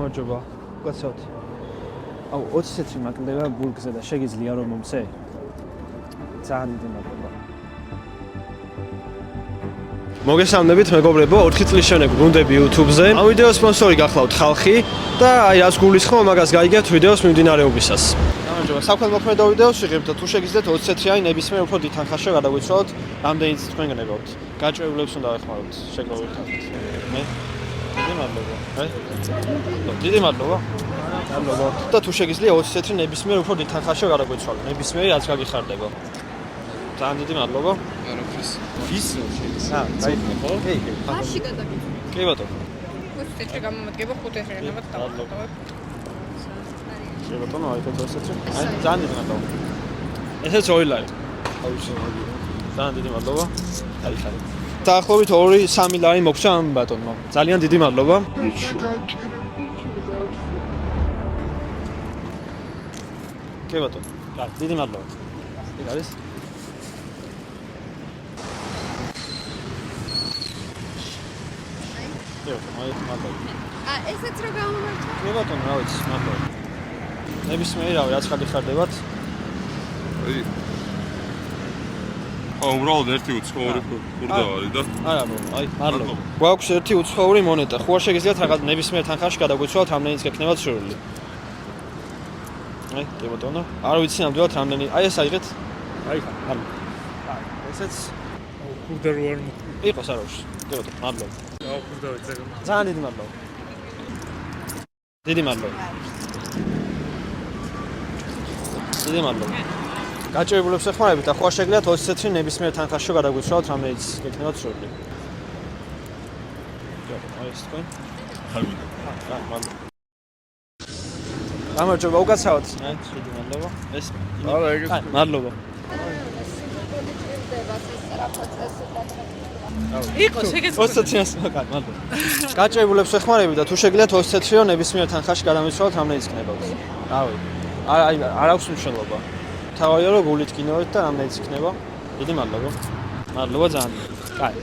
გამარჯობა. გასავთ. აუ 20 წუთი მაკლდება ბურგზე და შეგიძლია რომ მომცე? ძალიან დიდი მადლობა. მოგესალმებით მეგობრებო, 4 წლის შემდეგ ბრუნდები YouTube-ზე. ამ ვიდეოს სპონსორი გახლავთ ხალხი და აი რას გულისხმობ, მაგას გაიგებთ ვიდეოს მიმდინარეობისას. გამარჯობა, საქველმოქმედო ვიდეოს ვიღებთ და თუ შეგიძლიათ 20 წუთიანი ნებისმიერ უფრო დიდ თანხაში გადაგვიცვალოთ, რამდენიც თქვენ გნებავთ. გაჭირვებლებს უნდა ვეხმაროთ, შეგროვებთ. მე დიდი მადლობა. დიდი მადლობა. მადლობა. და თუ შეგიძლია 20 წუთი ნებისმიერ უფრო დიდ თანხაში გადაგვიცვალოთ, ნებისმიერი რაც გაგიხარდება. ძალიან დიდი მადლობა. არაფრის. ის შეიძლება. აი, ხო? მაშინ გადაგიწევ. კი ბატონო. 20 წუთი გამომადგება 5 ეხრიანად დავატოვებ. კი ბატონო, აი ეს ესეც. აი, ძალიან დიდი მადლობა. ესეც ორი ლარი. აი შემოგვიდგა. ძალიან დიდი მადლობა. აი ხარ. დაახლოებით 2-3 ლარი მოგცა ამ ბატონმა. ძალიან დიდი მადლობა. კი ბატონო. კარგი, დიდი მადლობა. იქ არის? აი, მადლობა. ესეც რა გამომართვა? კი ბატონო, რა ვიცი, მადლობა. ნებისმიერი რავი, რაც გაგიხარდებათ. აი. უბრალოდ ერთი უცხოური ყურდავარი და არა, აი, მადლობა. გვაქვს ერთი უცხოური მონეტა. ხო არ შეგიძლიათ რაღაც ნებისმიერ თანხაში გადაგვიცვალოთ, რამდენიც გექნებათ სრული. აი, კი ბატონო. არ ვიცი ნამდვილად რამდენი. აი ეს აიღეთ. აი, მადლობა. აი, ესეც ყურდა რო არ იყოს არაში. კი ბატონო, მადლობა. ყურდავით ზეგა. ძალიან დიდი მადლობა. დიდი მადლობა. დიდი მადლობა. გაჭირებულებს ეხმარებით და ხო არ შეგიძლიათ 20 წუთი ნებისმიერ თანხაში გადაგვიცვალოთ, რამდენიც გექნებათ სრული. აი ეს თქვენ? ხალხი. აი, მადლობა. გამარჯობა, უკაცრავად. აი, დიდი მადლობა. ეს არა, ეგეც. აი, მადლობა. იყოს ეგეც 20 წუთიანს მაგარ, მადლობა. გაჭირებულებს ეხმარებით და თუ შეგიძლიათ 20 წუთიო ნებისმიერ თანხაში გადამიცვალოთ, რამდენიც გქნებათ. რავი. აი, არ აქვს მნიშვნელობა. თავია რომ გულით გინოვეთ და რამდენიც იქნება. დიდი მადლობა. მადლობა ძალიან. კაი.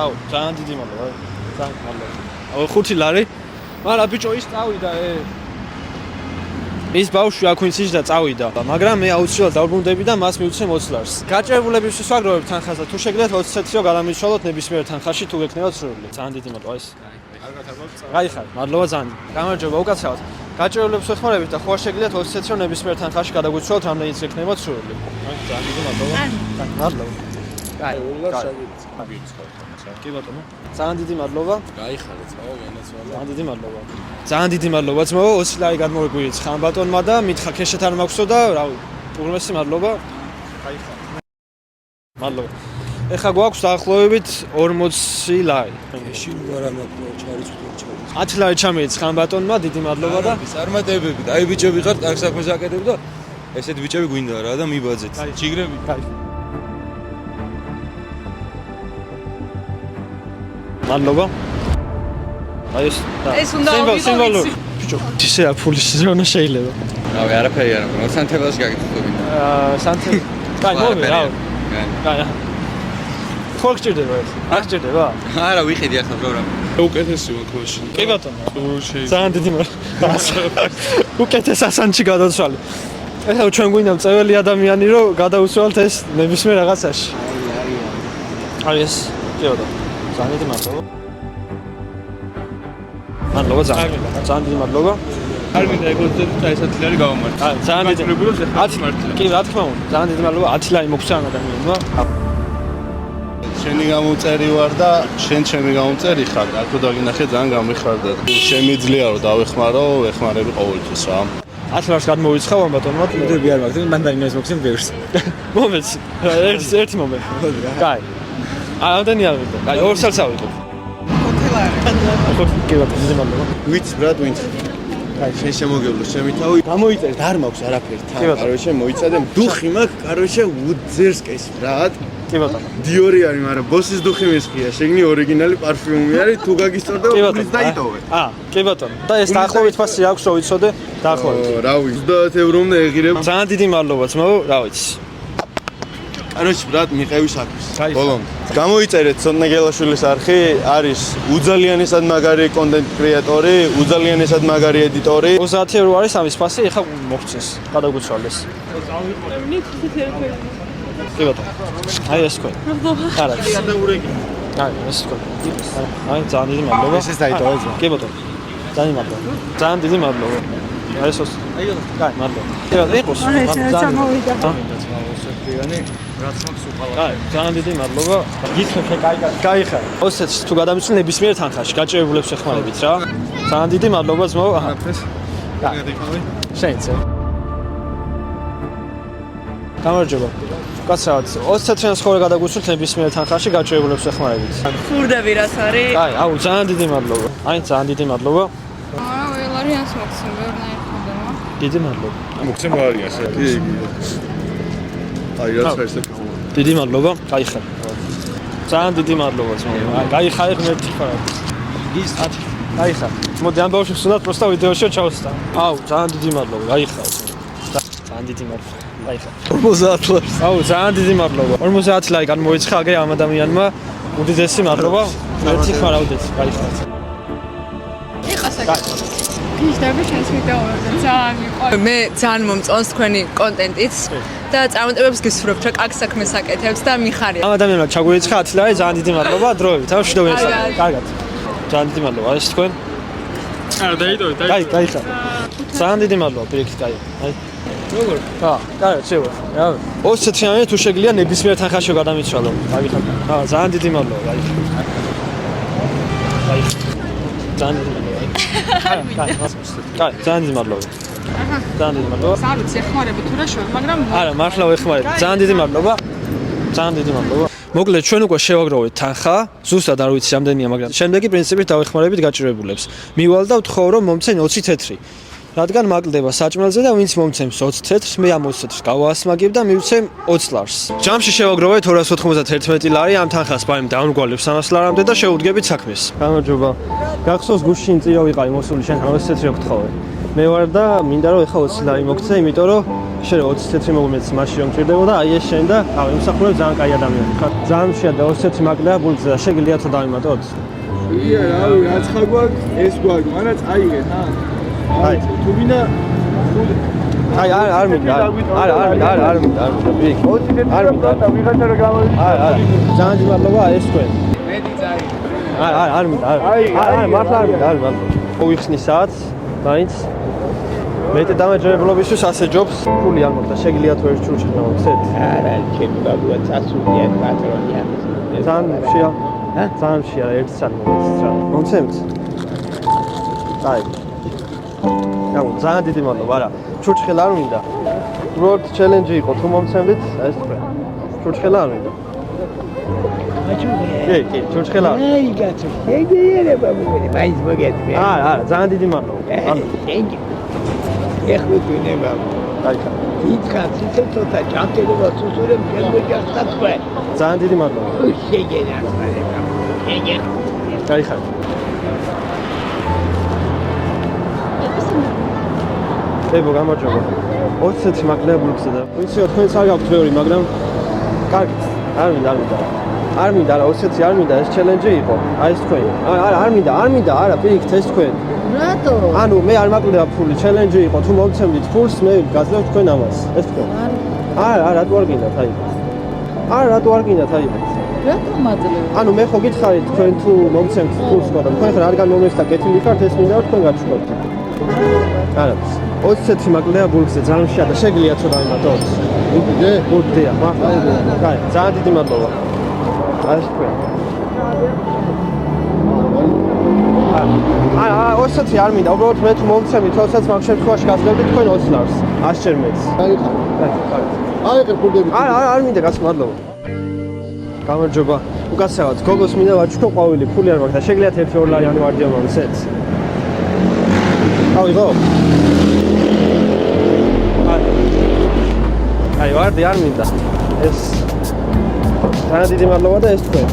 აუ, ძალიან დიდი მადლობა. ძალიან მადლობა. აუ 5 ლარი. მაგრამ ბიჭო ის წავიდა ის ბავშვი აქვინცის და წავიდა, მაგრამ მე აუცილებლად დავბრუნდები და მას მივცემ 20 ლარს. გაჭირებულებისთვის ვაგროვებ თანხას და თუ შეგიძლიათ 20 წუთიო გადამიცვალოთ ნებისმიერ თანხაში თუ გექნებათ სრული. ძალიან დიდი მადლობა ეს. აი ხარ, მადლობა ძალიან. გამარჯობა, უკაცრავად. გაჭირებულებს ეხმარებით და ხო არ შეგიძლიათ 20 წუთიო ნებისმიერ თანხაში გადაგვიცვალოთ, რამდენიც გექნებათ სრული. აი, ძალიან დიდი მადლობა. მადლობა. კაი, კი ბატონო. ძალიან დიდი მადლობა. გაიხარეთ, ხო, განაცვალა. ძალიან დიდი მადლობა. ძალიან დიდი მადლობა ძმაო, 20 ლარი გადმოგვიგვირიც ხან ბატონმა და მითხა ქეშეთ არ მაქვსო და რავი, უღრმესი მადლობა. გაიხარ. მადლობა. ეხლა გვაქვს დაახლოებით 40 ლარი. ეში არა მაქვს ჩარიცხვი. 10 ლარი ჩამეიც ხან ბატონმა, დიდი მადლობა და წარმატებები. აი ბიჭები ხართ, აქ საქმეს აკეთებ და ესეთ ბიჭები გვინდა რა და მიბაძეთ. ჯიგრები. მადლობა. აი ეს უნდა ავიღო. ბიჭო, ისეა ფულის ზონა შეიძლება. რავი, არაფერი არ მაქვს. სანთელას გაგიწევინა. სანთელ. კაი, მოვე რა. კაი. ხო გჭირდება ეს? არ გჭირდება? არა, ვიყიდი ახლა პროგრამა. უკეთესი ვაკოში. კი ბატონო. შეიძლება. ძალიან დიდი მადლობა. უკეთეს ასანჩი გადავცვალე. ეხლა ჩვენ გვინდა მწეველი ადამიანი რომ გადავუსვალოთ ეს ნებისმიერ რაღაცაში. აი ეს. კი ბატონო. ძალიან დიდი მადლობა. მადლობა ძალიან. ძალიან დიდი მადლობა. არ მინდა ეგოზე ეს 10 ლარი გავამართლე. აი, ძალიან დიდი. 10 მართლა. კი, რა თქმა უნდა. ძალიან დიდი მადლობა. 10 ლარი მოგცა ამ ადამიანმა. შენი გამომწერი ვარ და შენ ჩემი გამომწერი ხარ. აქ დაგინახე ძალიან გამიხარდა. შემიძლია რომ დავეხმარო, ეხმარები ყოველთვის რა. 10 ლარს გადმოვიცხავ ამ ბატონმა. მოდები არ მაქვს, მანდარინას მოგცემ ბევრს. მომეც. ერთი მომენტი. კაი. ამდენი არ ვიყო. კაი, 2 საათს ავიღო. 5 ლარი. ხო, კი ბატონო, დიდი მადლობა. ვიცი ბრატ, ვიცი. აი, შენ შემოგევლო, ჩემი თავი. გამოიწერეთ, არ მაქვს არაფერი. კი ბატონო. კაროჩე მოიცადე. დუხი მაქვს, კაროჩე უძერსკეს ბრატ. კი ბატონო. დიორი არის, მაგრამ ბოსის დუხი მესხია. შეგნი ორიგინალი პარფიუმი არის, თუ გაგისწორდა ულის დაიტოვე. კი ბატონო. და ეს დაახლოებით ფასი აქვს, რო ვიცოდე, დაახლოებით. რა ვიცი, 30 ევრომდე ეღირებ. ძალიან დიდი მადლობა ძმაო, რა ვიცი. Короче, брат, მიყევი საქმის. გაიხარ. ბოლომდე. გამოიწერეთ ცოტნე გელაშვილის არხი, არის უძალიანესად მაგარი კონტენტ კრეატორი, უძალიანესად მაგარი ედიტორი. 30 ეურო არის ამის ფასი, ეხლა მოგწეს, გადაგუცვალეს. კი ბატონო. აი ეს თქვენ. არა. აი ეს თქვენ. აი ძალიან დიდი მადლობა. ეს დაიტოვა ეს. კი ბატონო. ძალიან მადლობა. ძალიან დიდი მადლობა. აი ეს აი მადლობა. კი ბატონო, იყოს. ჩამოვიდა. აი, ძალიან დიდი მადლობა. გითხრე გაიხარ. ოსეთ თუ გადამიცვლი ნებისმიერ თანხაში, გაჭირებულებს ეხმარებით რა. ძალიან დიდი მადლობა ძმაო. აჰა. შენც. გამარჯობა. კაცრავად, 20 წელს ხოლმე გადაგუცვლით ნებისმიერ თანხაში, გაჭირებულებს ეხმარებით. ხურდები რას არის? აი, აუ, ძალიან დიდი მადლობა. აი, ძალიან დიდი მადლობა. არა, ველარიანს მოგცემ, ვერნაირ ხურდემა. დიდი მადლობა. მოგცემ არიას. აი რაც ეს დიდი მადლობა. გაიხარ. ძალიან დიდი მადლობა ძმაო. აი, გაიხარ ღმერთი ხარ. ის ათი. გაიხარ. მოდი ამ ბავშვს უნდა პროსტა ვიდეოში ჩავსტა. აუ, ძალიან დიდი მადლობა. გაიხარ. ძალიან დიდი მადლობა. გაიხარ. 50 ლარს. აუ, ძალიან დიდი მადლობა. 50 ლარი გამოიცხა აგე ამ ადამიანმა. უდიდესი მადლობა. ერთი ხარავდეთ. გაიხარ. იყასაკ. გიჟდები ჩვენს ვიდეოებზე. ძალიან მიყვარს. მე ძალიან მომწონს თქვენი კონტენტიც და წარმატებებს გისურვებ ჩვენ კაკ საქმეს აკეთებს და მიხარია. ამ ადამიანმა ჩაგვირიცხა 10 ლარი, ძალიან დიდი მადლობა. დროებით, აუ შედავენ. კარგად. ძალიან დიდი მადლობა. ეს თქვენ. არა, დაიტოვე. გაიხარ. ძალიან დიდი მადლობა, პირიქით კაი. აი. როგორ? კარგად, შევა. რა. 20 წლიანი თუ შეგიძლია ნებისმიერ თანხაში გადამიცვალო. გაიხარ. ძალიან დიდი მადლობა, გაიხარ. ძალიან დიდი მადლობა. კაი, ძალიან დიდი მადლობა. ძალიან დიდი მადლობა. სამიც ეხმარები თუ რა შევ, მაგრამ არა, მართლა ვეხმარებ. ძალიან დიდი მადლობა. ძალიან დიდი მადლობა. მოკლედ ჩვენ უკვე შევაგროვეთ თანხა, ზუსტად არ ვიცი რამდენია, მაგრამ შემდეგი პრინციპით დავეხმარებით გაჭირებულებს. მივალ და ვთხოვ რომ მომცენ 20 თეთრი. რადგან მაკლდება საჭმელზე და ვინც მომცემს 20 თეთრს, მე ამ 20 თეთრს გავაასმაგებ და მივცემ 20 ლარს. ჯამში შევაგროვეთ 291 ლარი, ამ თანხას ბაიმ დაუნგვალებს 300 ლარამდე და შევუდგებით საქმეს. გამარჯობა. გახსოვს გუშინ წირო ვიყავი მოსული შენ 20 თეთრი გთხოვე. მე ვარ და მინდა რომ ეხა 20 ლარი მოგცე, იმიტომ რომ შენ 20 თეთრი მოგმეც მაშინ რომ მჭირდებოდა, აი ეს შენ და ავი იმსახურებ ძალიან კაი ადამიანი ხარ. ძალიან მშვიდად და 20 თეთრი მაკლდება ბულგზე და შეგიძლიათ რომ დავიმატოთ. ია, რავი, რაც ხარ გვაქვს, ეს გვაქვს, მანაც აიღეთ, ჰა. აი, თუ ვინა აი, არ მინდა. არ მინდა. ბიგ. არ მინდა. ვიღაცა რა გამოიწვია. არა, ძალიან დიდი მადლობა, ეს თქვენ. მეტი ძარი. არ მინდა. არა, მართლა არ მინდა, მოვიხსნი საათს, მაინც. მეტი დამაჯერებლობისთვის ასე ჯობს. ფული არ მოხდა, შეგიძლიათ თუ ერთ ჩურჩხი მოვცეთ. არა, ჩემი ბაბუა წასულია პატრონია. ძალიან მშია. ძალიან მშია, ერთ საათს მოვცეთ რა. მომცემთ? აი. აუ, ძალიან დიდი მადლობა, არა. ჩურჩხელა არ მინდა. უბრალოდ ჩელენჯი იყო, თუ მომცემდით, ეს თქვენ. ჩურჩხელა არ მინდა. კი, ჩურჩხელა. აი, გაწო. ეგ ბაბუა, მაინც მოგეთმე. არა, ძალიან დიდი მადლობა. Thank you. ეხლა გვინება. აი, იქაც ისე ცოტა ჯანმრთელობა სუსურებ შემოიჭრა თქვენ. ძალიან დიდი მადლობა. შეგენა ხარება. შეგენა. გაიხარ. ებო გამარჯობა. 20 წელი მაკლდება ბულგზე და ვიცი რა თქვენც არ გაქვთ ბევრი, მაგრამ კარგი. არ მინდა. არ მინდა, არა 20 წელი არ მინდა, ეს ჩელენჯი იყო. აი ეს თქვენი. არ მინდა, არა, პირიქით ეს თქვენ. რატო? ანუ მე არ მაკლდება ფული, ჩელენჯი იყო, თუ მომცემდით ფულს, მე გაძლევთ თქვენ ამას. ეს თქვენ. არა, რატო არ გინდათ აი. არა, რატო არ გინდათ აი. რატო მაძლევ? ანუ მე ხო გითხარით თქვენ თუ მომცემთ ფულს და თქვენ ხარ რადგან მომეს და კეთილი ხართ, ეს მინდა რომ თქვენ გაჩვენოთ. არა. 20 წელი მაკლდება ბულგზე, ძალიან შეა და შეგიძლიათ რომ დავიმატოთ. ბულგზეა, მართლა. კაი, ძალიან დიდი მადლობა. აი ეს თქვენ. არა, 20 წელი არ მინდა, უბრალოდ მე თუ მომცემით 20 წელს მაგ შემთხვევაში გაძლევდით თქვენ 20 ლარს. 100 ჯერ მეც. აიღე ფულდები. არ მინდა კაც მადლობა. გამარჯობა. უკაცრავად, გოგოს მინდა ვაჩქო ყვავილი, ფული არ მაქვს და შეგიძლიათ 1-2 ლარიანი ვარდია მომცეთ. ავიღო. აი, ვარდი არ მინდა. ეს ძალიან დიდი მადლობა და ეს თქვენ.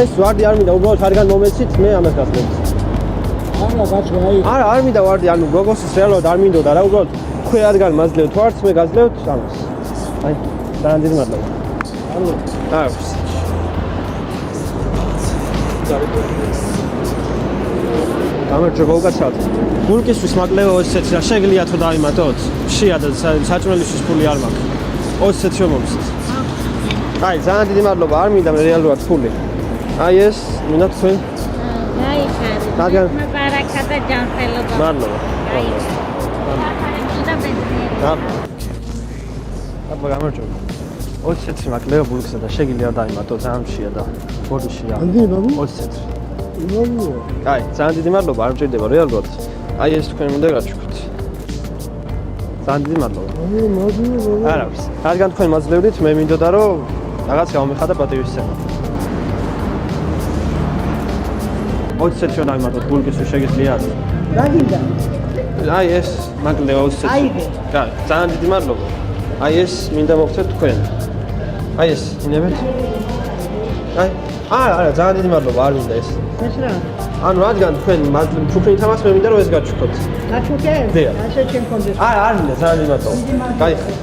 ეს ვარდი არ მინდა, უბრალოდ რადგან მომეცით, მე ამას გასწრებთ. არა, გაწვა აი. არა, არ მინდა ვარდი, ანუ გოგოსის რეალურად არ მინდოდა რა, უბრალოდ თქვენ რადგან მაძლევთ ვარდს, მე გაძლევთ ამას. აი, ძალიან დიდი მადლობა. აქვს. გამარჯობა უკაცრავად. გულკისთვის მაკლევა 20 ცენტი რა შეგიძლია თუ დაიმატოთ? შია და საჭმელისთვის ფული არ მაქვს. 20 ცენტი რომ მომცეთ. აი, ძალიან დიდი მადლობა, არ მინდა მე რეალურად ფული. აი ეს, მინდა თქვენ. გაიხარე. მაბარაკა და ჯანმრთელობა. მადლობა. აბა გამარჯობა. 20 ცენტი მაკლევა გულკისა და შეგიძლია დაიმატოთ, ძალიან შია და ბოდიშია. 20 ცენტი. აი, ძალიან დიდი მადლობა, არ მჭირდება რეალურად. აი ეს თქვენ უნდა გაჩვენოთ. ძალიან დიდი მადლობა. არ აქვს. რადგან თქვენ მაძლევრით, მე მინდოდა რომ რაღაც გამომიხადა პატივისცემა. 20 ცენტი რომ დაიმატოთ გულკისთვის შეგიძლიათ? რა გინდა? აი ეს მაკლევა 20 ცენტი. აიგე. კაი, ძალიან დიდი მადლობა. აი ეს მინდა მოგცეთ თქვენ. აი ეს, ინებეთ? აი, არა, ძალიან დიდი მადლობა, არ მინდა ეს. ეს რა? ანუ რადგან თქვენ ჩუქნით ამას მე მინდა რომ ეს გაჩვქოთ. გაჩუქე? დიახ. ასე ჩემ კონდეს. არ მინდა, ძალიან დიდი მადლობა. გაიხარ.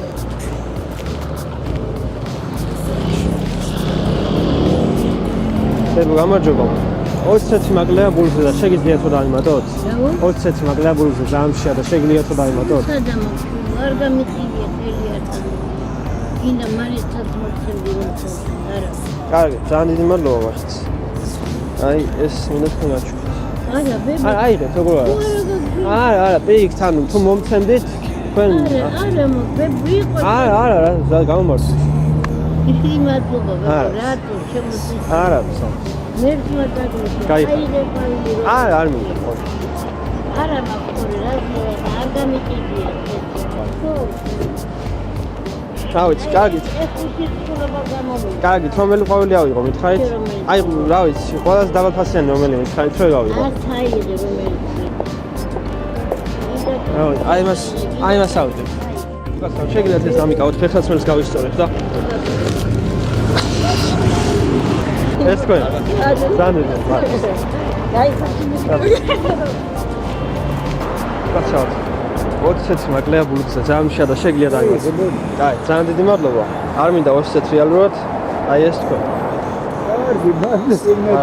შეგო გამარჯობა. 20 ცენტი მაკლევა ბულზე და შეგიძლიათ თუ დაიმატოთ? 20 ცენტი მაკლევა ბულზე ძალიან შეა და შეგიძლიათ თუ დაიმატოთ? არ გამიწივია ხელიათა. გინდა მარიცად მოხდები რომ არა. კარგი, ძალიან დიდი მადლობა მაშინ. აი ეს მინდა თქვენ გაჩვქოთ. არა, ბები. აი, როგორ არა? არა, პიქ თან თუ მომცემდით თქვენ არა, ბები იყო. არა, გამომართვით. ისე მადლობა, რატო შემოსი? არა, მერტმა დაგიჭირა. გაიხარ. არ მინდა. არა, მაყური, არ გამიწივია. რავიც, კარგით. ეს უცირწულობა გამომივიდა. კარგით, რომელი ყვავილი ავიღო, მითხარით? აი, რა ვიცი, ყველაზე დაბალფასიანი რომელი მითხარით, რომ ავიღო? აცხაირი რომელიც. აი მას ავიღე. უკაცრავ, შეგიძლიათ ეს ამიკავოთ, ფეხსაცმელს გავისწორეთ და ეს თქვენ. ზანდება. უკაცრავ. 20 ცენტი მაკლევა ბულგზე ძალიან შეა და შეგიძლია დაიმატოთ. აი, ძალიან დიდი მადლობა. არ მინდა 20 ცენტი რეალურად. აი ეს თქვენ. კარგი, მადლობა.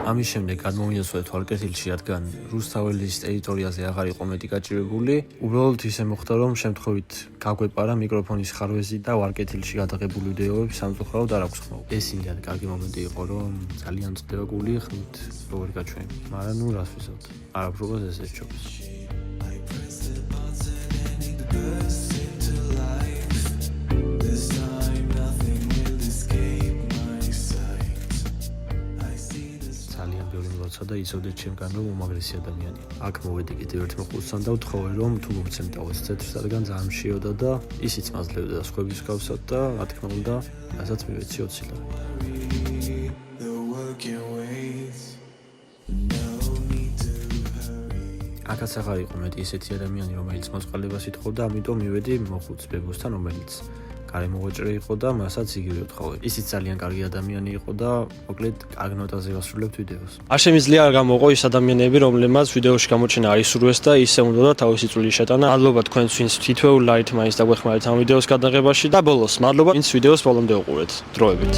ამის შემდეგ გადმოვიასვე თვალკეთილში, რადგან რუსთაველის ტერიტორიაზე აღარ იყო მეტი გაჭირებული. უბრალოდ ისე მოხდა, რომ შემთხვევით გაგვეპარა მიკროფონის ხარვეზი და ვარკეთილში გადაღებული ვიდეოები სამწუხაროდ არ აქვს ხმაურა. ეს იმდენად კარგი მომენტი იყო, რომ ძალიან წდება გული ხმით როგორ გაჩვენი. მაგრამ ნუ რას ვიზავთ? არაფრობას ესე ჩობს. და იცოდეთ ჩემგან რომ უმაღლესი ადამიანია. აქ მოვედი კიდევ ერთ მოხუცთან და ვთხოვე რომ თუ მომცემდა 20 ცენტს, რადგან ძალიან შეიოდა და ისიც მაძლევდა სხვების გავსად და რა თქმა უნდა, რასაც მივეცი 20 ლარი. აქაც აღარ იყო მეტი ისეთი ადამიანი, რომელიც მოწყალებას ითხოვდა, ამიტომ მივედი მოხუც ბებოსთან, რომელიც გარემოღვაწრე იყო და მასაც იგივე ვთხოვე. ისიც ძალიან კარგი ადამიანი იყო და მოკლედ კარგ ნოტაზე ვასრულებთ ვიდეოს. არ შემიძლია არ გამოყო ის ადამიანები, რომლებმაც ვიდეოში გამოჩენა არ ისურვეს და ისე უნდა თავისი წვლილი შეტანა. მადლობა თქვენს, ვინც თითოეულ ლაით მაინც დაგვეხმარეთ ამ ვიდეოს გადაღებაში და ბოლოს მადლობა ვინც ვიდეოს ბოლომდე უყურეთ. დროებით.